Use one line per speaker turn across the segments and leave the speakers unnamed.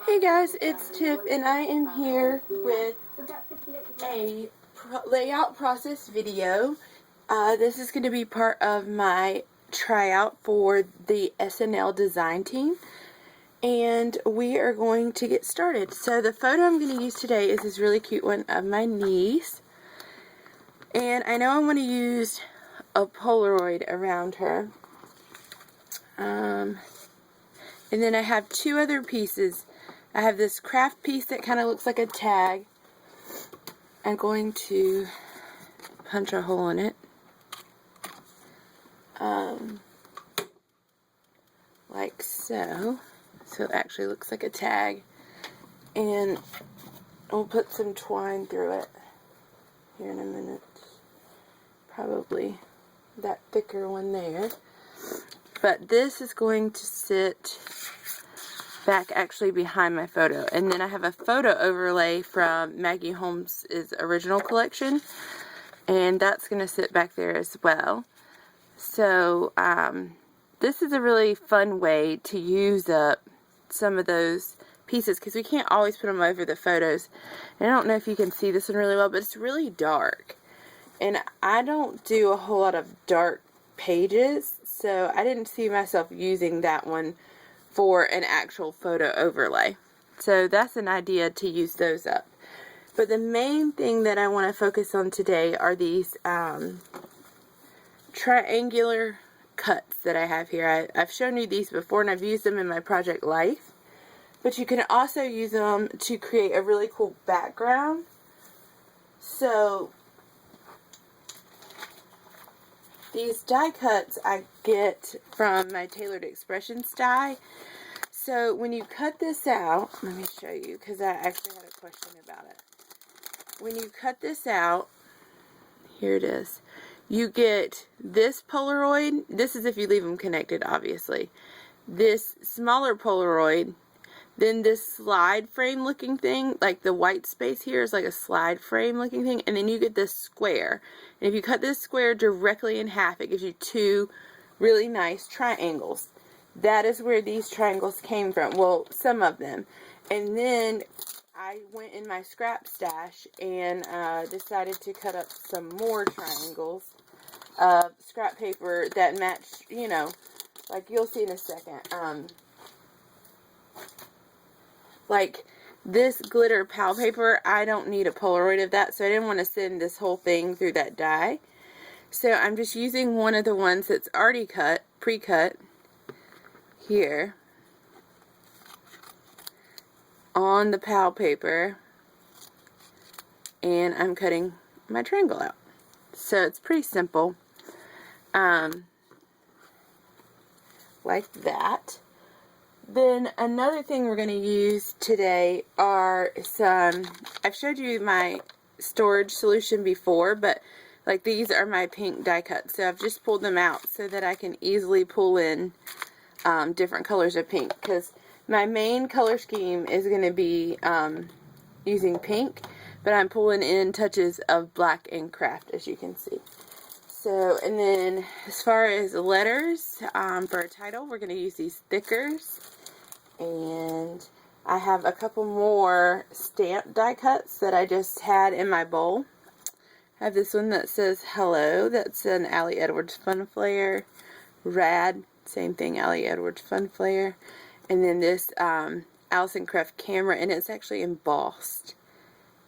Hey guys, it's Tiff and I am here with a layout process video. This is going to be part of my tryout for the SNL design team, and we are going to get started. So the photo I'm going to use today is this really cute one of my niece, and I know I want to use a Polaroid around her. And then I have two other pieces. I have this craft piece that kind of looks like a tag. I'm going to punch a hole in it. Like so. So it actually looks like a tag. And I'll put some twine through it here in a minute. Probably that thicker one there. But this is going to sit back actually behind my photo. And then I have a photo overlay from Maggie Holmes' original collection. And that's going to sit back there as well. So this is a really fun way to use up some of those pieces, because we can't always put them over the photos. And I don't know if you can see this one really well, but it's really dark. And I don't do a whole lot of dark pages, so I didn't see myself using that one for an actual photo overlay. So that's an idea to use those up. But the main thing that I want to focus on today are these triangular cuts that I have here. I've shown you these before, and I've used them in my project Life. But you can also use them to create a really cool background. So these die cuts I get from my Tailored Expressions die. So when you cut this out, let me show you, because I actually had a question about it. When you cut this out, here it is. You get this Polaroid. This is if you leave them connected, obviously. This smaller Polaroid. Then this slide frame looking thing, like the white space here is like a slide frame looking thing. And then you get this square. And if you cut this square directly in half, it gives you two really nice triangles. That is where these triangles came from. Well, some of them. And then I went in my scrap stash and decided to cut up some more triangles of scrap paper that matched, you know, like you'll see in a second. Like this glitter pal paper, I don't need a Polaroid of that, so I didn't want to send this whole thing through that die. So I'm just using one of the ones that's already cut, pre-cut, here on the pal paper, and I'm cutting my triangle out. So it's pretty simple, like that. Then another thing we're going to use today are some, I've showed you my storage solution before, but like these are my pink die cuts. So I've just pulled them out so that I can easily pull in different colors of pink, because my main color scheme is going to be using pink, but I'm pulling in touches of black and craft, as you can see. So, and then as far as letters for a title, we're going to use these thickers. And I have a couple more stamp die cuts that I just had in my bowl. I have this one that says hello. That's an Allie Edwards Fun Flare. Rad, same thing, Allie Edwards Fun Flare. And then this Allison Craft camera, and it's actually embossed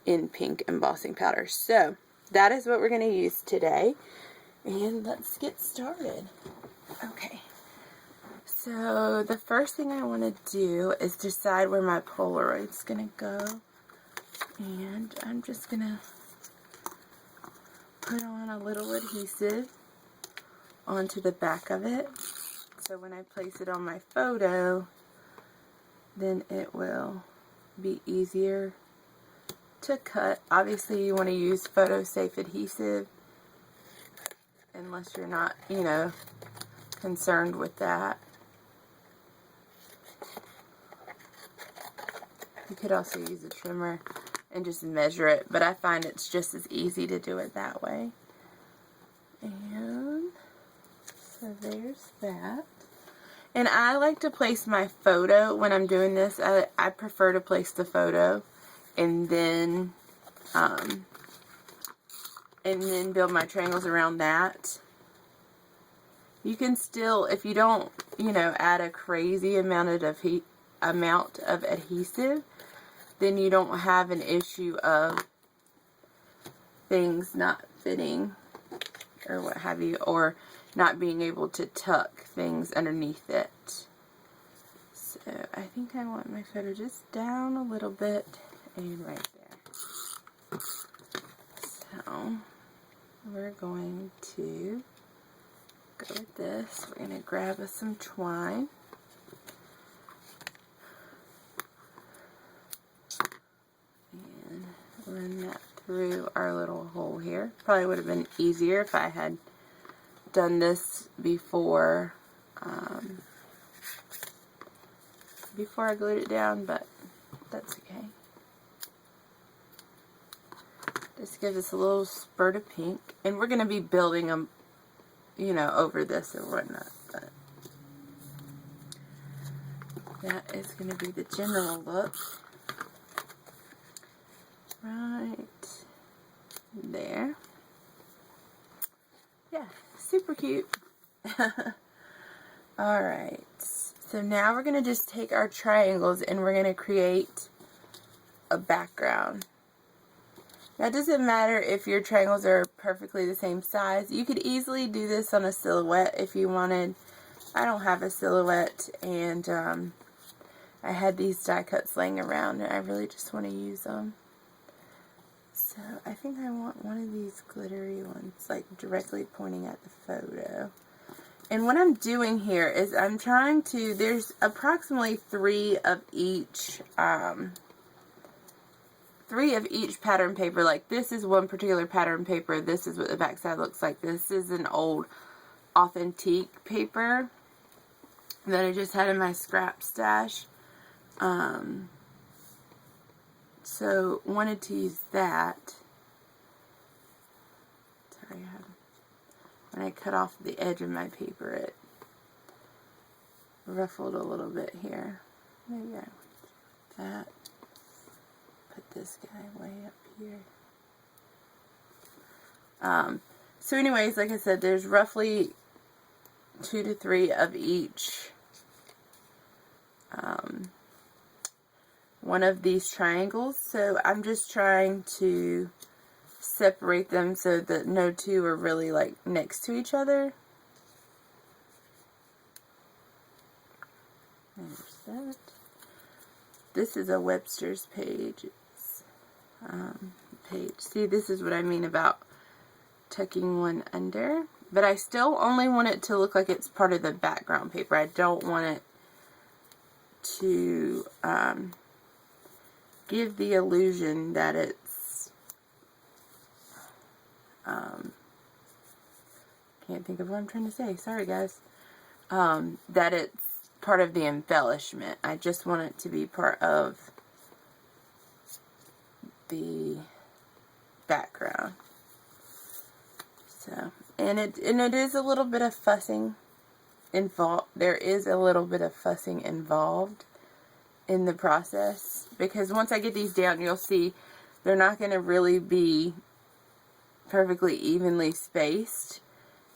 in pink embossing powder. So that is what we're going to use today. And let's get started. Okay. So the first thing I want to do is decide where my Polaroid's going to go. And I'm just going to put on a little adhesive onto the back of it. So when I place it on my photo, then it will be easier to cut. Obviously you want to use photo safe adhesive, unless you're not, you know, concerned with that. You could also use a trimmer and just measure it, but I find it's just as easy to do it that way. And so there's that. And I like to place my photo when I'm doing this. I prefer to place the photo and then build my triangles around that. You can still, if you don't, you know, add a crazy amount of adhesive, then you don't have an issue of things not fitting or what have you, or not being able to tuck things underneath it. So I think I want my photo just down a little bit and right there. So we're going to go with this. We're going to grab us some twine. And run that through our little hole here. Probably would have been easier if I had done this before I glued it down, but that's okay. Just gives us a little spurt of pink, and we're going to be building them, you know, over this or whatnot, but that is going to be the general look. Right there. Yeah, super cute. Alright, so now we're going to just take our triangles and we're going to create a background. Now it doesn't matter if your triangles are perfectly the same size. You could easily do this on a silhouette if you wanted. I don't have a silhouette, and I had these die cuts laying around and I really just want to use them. So I think I want one of these glittery ones, like directly pointing at the photo. And what I'm doing here is I'm trying to, there's approximately three of each pattern paper. Like this is one particular pattern paper. This is what the backside looks like. This is an old authentique paper that I just had in my scrap stash. So wanted to use that. Sorry, when I cut off the edge of my paper, it ruffled a little bit here. Maybe I want that. Put this guy way up here. So anyways, like I said, there's roughly 2 to 3 of each one of these triangles. So I'm just trying to separate them so that no two are really like next to each other. There's that. This is a Webster's page. See, this is what I mean about tucking one under, but I still only want it to look like it's part of the background paper. I don't want it to give the illusion that it's can't think of what I'm trying to say, sorry guys, that it's part of the embellishment. I just want it to be part of the background. So, and it is a little bit of fussing involved. There is a little bit of fussing involved in the process, because once I get these down, you'll see they're not going to really be perfectly evenly spaced,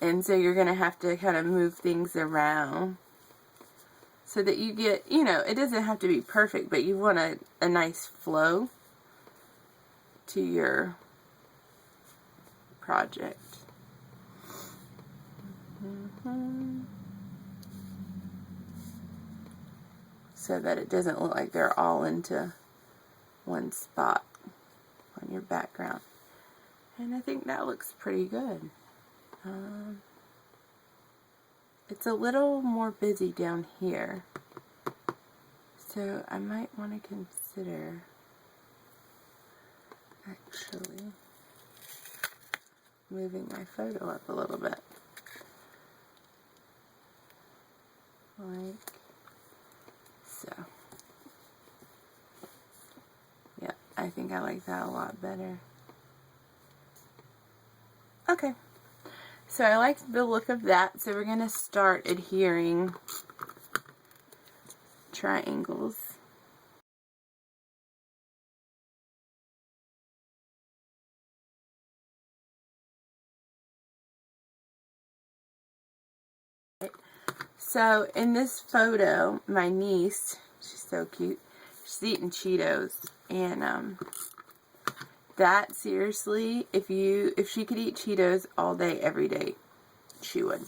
and so you're going to have to kind of move things around so that you get, you know, it doesn't have to be perfect, but you want a nice flow to your project. So that it doesn't look like they're all into one spot on your background. And I think that looks pretty good. It's a little more busy down here, so I might want to consider actually moving my photo up a little bit. Like so. Yeah, I think I like that a lot better. Okay, so I like the look of that, so we're going to start adhering triangles. So in this photo, my niece, she's so cute, she's eating Cheetos, and that, seriously, if she could eat Cheetos all day every day, she would.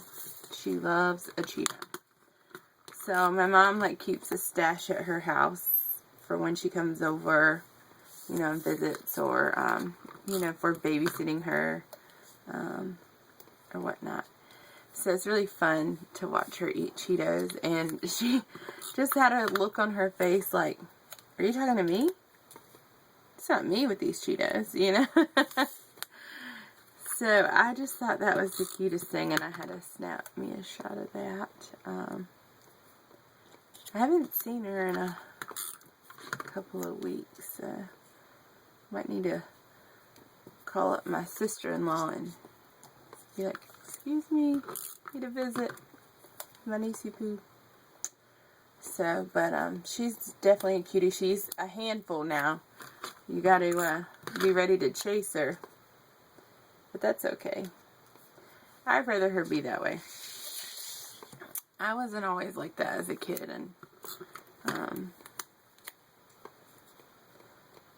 She loves a Cheeto. So my mom like keeps a stash at her house for when she comes over, you know, and visits, or you know, for babysitting her, or whatnot. So it's really fun to watch her eat Cheetos, and she just had a look on her face like, are you talking to me? It's not me with these Cheetos, you know? So I just thought that was the cutest thing, and I had to snap me a shot of that. I haven't seen her in a couple of weeks. Might need to call up my sister-in-law and be like, excuse me, need a visit, my niecey poo. So, but she's definitely a cutie. She's a handful now. You got to be ready to chase her, but that's okay. I'd rather her be that way. I wasn't always like that as a kid, and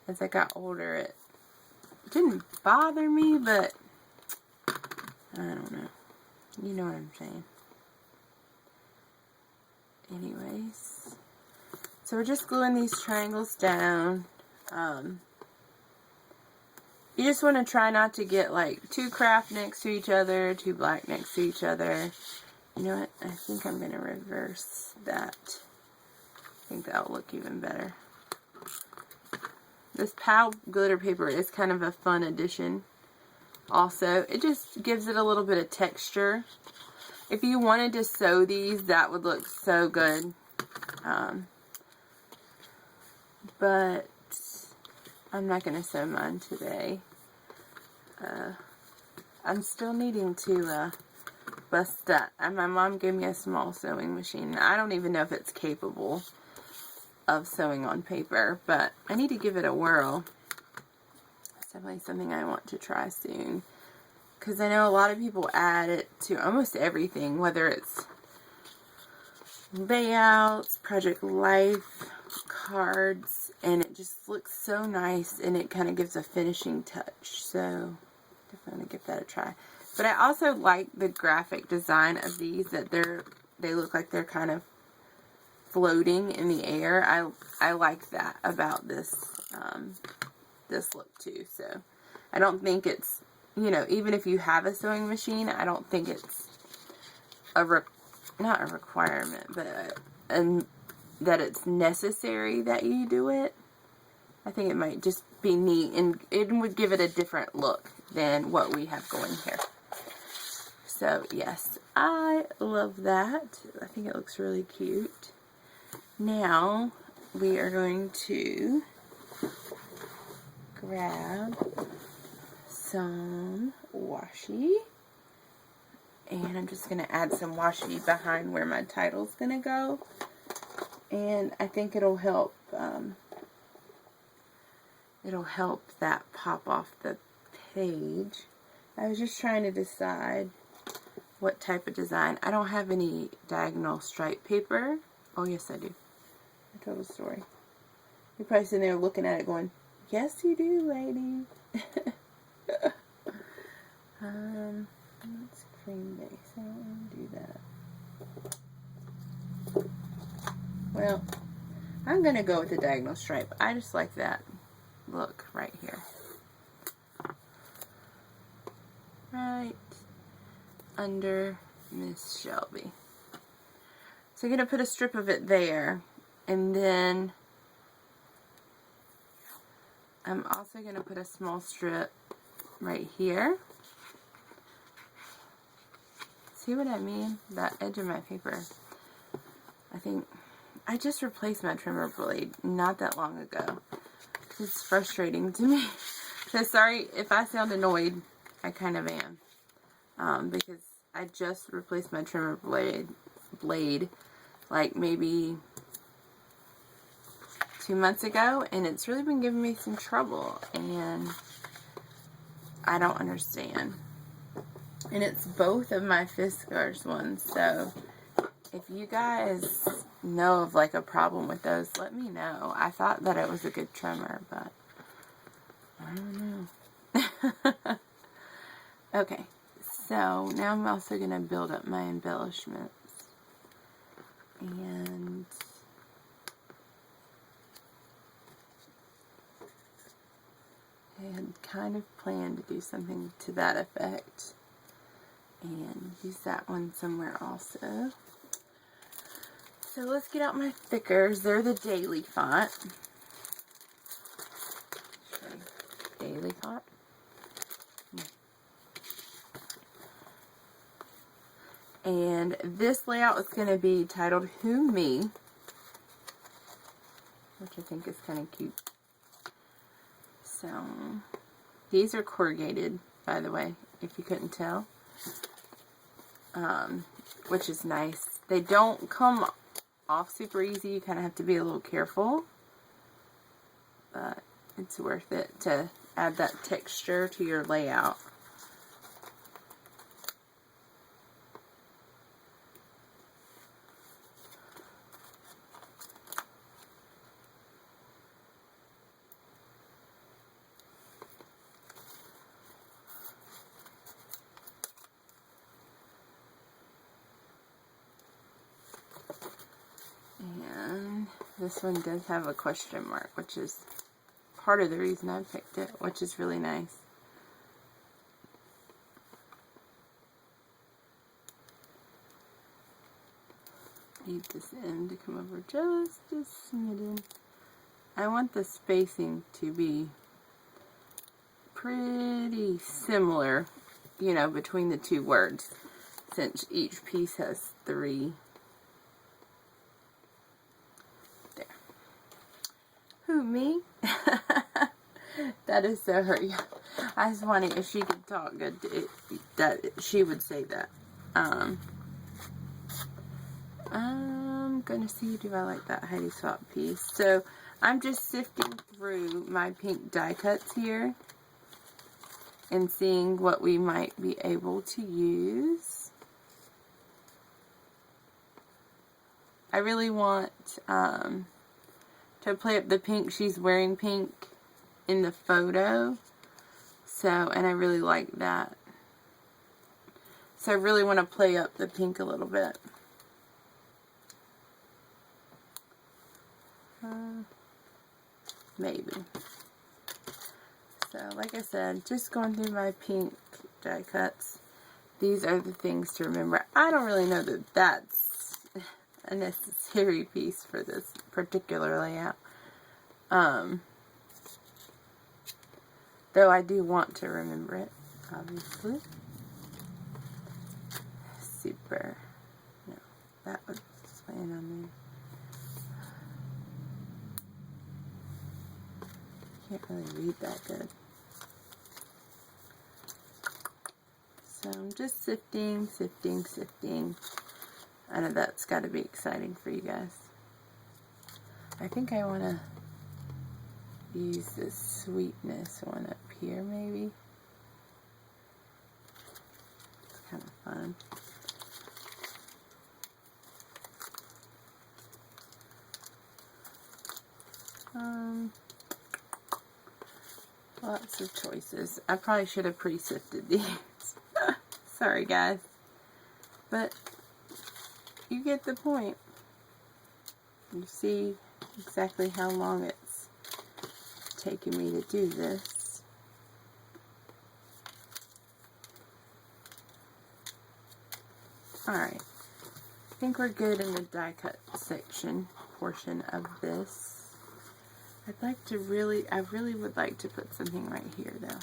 as I got older, it didn't bother me, but I don't know. You know what I'm saying. Anyways, so we're just gluing these triangles down. You just want to try not to get like too craft next to each other, too black next to each other. You know what? I think I'm going to reverse that. I think that'll look even better. This POW glitter paper is kind of a fun addition. Also, it just gives it a little bit of texture. If you wanted to sew these, that would look so good. But I'm not going to sew mine today. I'm still needing to bust that. My mom gave me a small sewing machine. I don't even know if it's capable of sewing on paper, but I need to give it a whirl. It's definitely something I want to try soon, because I know a lot of people add it to almost everything, whether it's layouts, project life, cards, and it just looks so nice, and it kind of gives a finishing touch. So definitely going to give that a try. But I also like the graphic design of these, that they look like they're kind of floating in the air. I like that about this this look too. So I don't think it's, you know, even if you have a sewing machine, I don't think it's not a requirement, but that it's necessary that you do it. I think it might just be neat, and it would give it a different look than what we have going here. So yes, I love that. I think it looks really cute. Now we are going to grab some washi, and I'm just going to add some washi behind where my title's going to go, and I think it'll help that pop off the page. I was just trying to decide what type of design. I don't have any diagonal stripe paper. Oh yes I do. I told a story. You're probably sitting there looking at it going, yes you do, lady. It's cream base. I don't want to do that. Well, I'm going to go with the diagonal stripe. I just like that look right here. Right under Miss Shelby. So I'm going to put a strip of it there, and then I'm also going to put a small strip right here. See what I mean? That edge of my paper. I think I just replaced my trimmer blade not that long ago. It's frustrating to me. So sorry if I sound annoyed. I kind of am. Because I just replaced my trimmer blade like maybe 2 months ago, and it's really been giving me some trouble, and I don't understand. And it's both of my Fiskars ones, so if you guys know of like a problem with those, let me know. I thought that it was a good trimmer, but I don't know. Okay, so now I'm also going to build up my embellishments. And I had kind of planned to do something to that effect. And use that one somewhere also. So let's get out my thickers. They're the Daily font. Daily font. And this layout is going to be titled Who Me, which I think is kind of cute. So these are corrugated, by the way, if you couldn't tell. Which is nice. They don't come off super easy. You kind of have to be a little careful. But it's worth it to add that texture to your layout. And this one does have a question mark, which is part of the reason I picked it, which is really nice. Need this end to come over just a smidgen. I want the spacing to be pretty similar, you know, between the two words, since each piece has 3. There. Who, me? That is so her. Yeah. I was wondering if she could talk good, that she would say that. I'm gonna see, do I like that Heidi Swap piece? So I'm just sifting through my pink die cuts here and seeing what we might be able to use. I really want to play up the pink. She's wearing pink in the photo, so, and I really like that. So I really want to play up the pink a little bit. Maybe. So, like I said, just going through my pink die cuts. These are the things to remember. I don't really know that that's a necessary piece for this particular layout. Though I do want to remember it, obviously. Super. No, that was laying on there. Can't really read that good. So I'm just sifting. I know that's got to be exciting for you guys. I think I want to use this sweetness one up here, maybe. It's kind of fun. Lots of choices. I probably should have pre-sifted these. Sorry, guys. But you get the point. You see exactly how long it's taken me to do this. Alright. I think we're good in the die cut portion of this. I really would like to put something right here, though.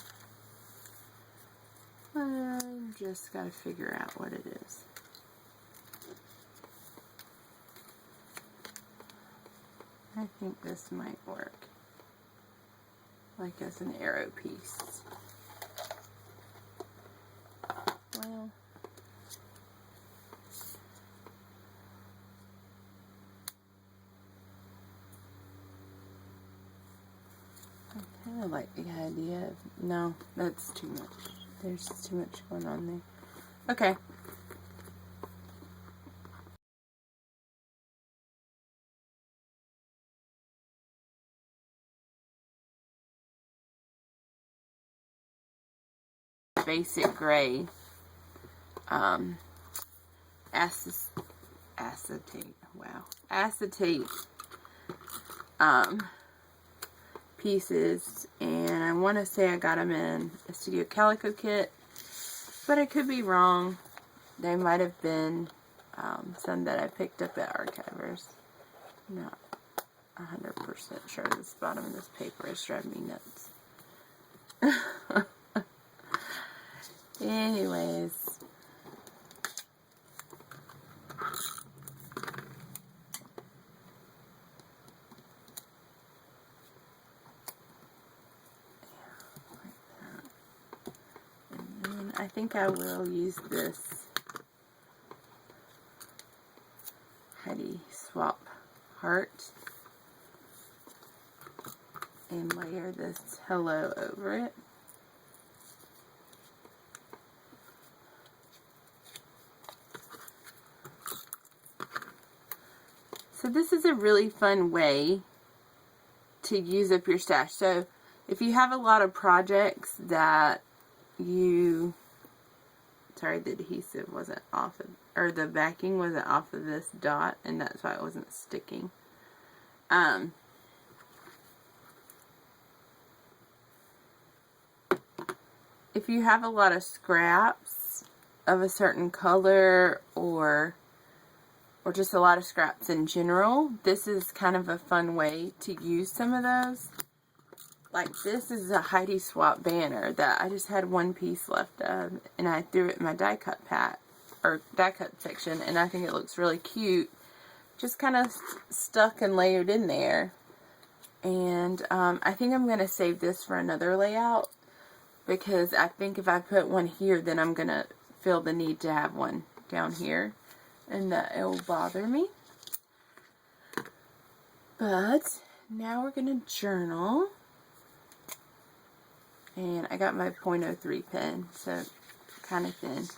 I've just got to figure out what it is. I think this might work. Like as an arrow piece. Well, kind of like the idea of, no, that's too much. There's too much going on there. Okay. Basic gray acetate, wow, acetate pieces, and I want to say I got them in a Studio Calico kit, but I could be wrong. They might have been some that I picked up at Archivers. Not 100% sure. This bottom of this paper is driving me nuts. Anyways, I think I will use this Heidi Swap heart and layer this hello over it. So this is a really fun way to use up your stash. So if you have a lot of projects that you, sorry, the adhesive wasn't off of, or the backing wasn't off of this dot, and that's why it wasn't sticking. If you have a lot of scraps of a certain color, or just a lot of scraps in general, this is kind of a fun way to use some of those. Like this is a Heidi Swap banner that I just had one piece left of, and I threw it in my die cut pack, or die cut section, and I think it looks really cute. Just kind of stuck and layered in there. And I think I'm going to save this for another layout, because I think if I put one here, then I'm going to feel the need to have one down here, and that it will bother me. But now we're going to journal. And I got my .03 pen, so kind of thin.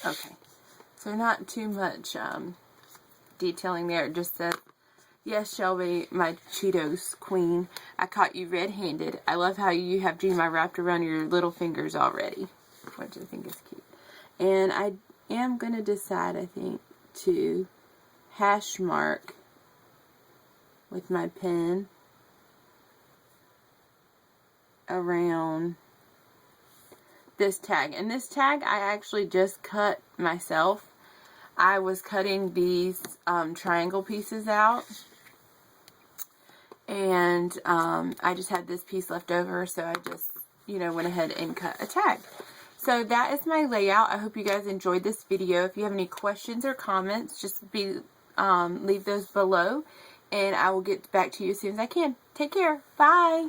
Okay, so not too much detailing there. It just says, yes, Shelby, my Cheetos queen, I caught you red-handed. I love how you have Gma wrapped around your little fingers already, which I think is cute. And I am going to decide, I think, to hash mark with my pen around this tag. And this tag I actually just cut myself. I was cutting these triangle pieces out, and I just had this piece left over, so I just, you know, went ahead and cut a tag. So that is my layout. I hope you guys enjoyed this video. If you have any questions or comments, just leave those below, and I will get back to you as soon as I can. Take care. Bye.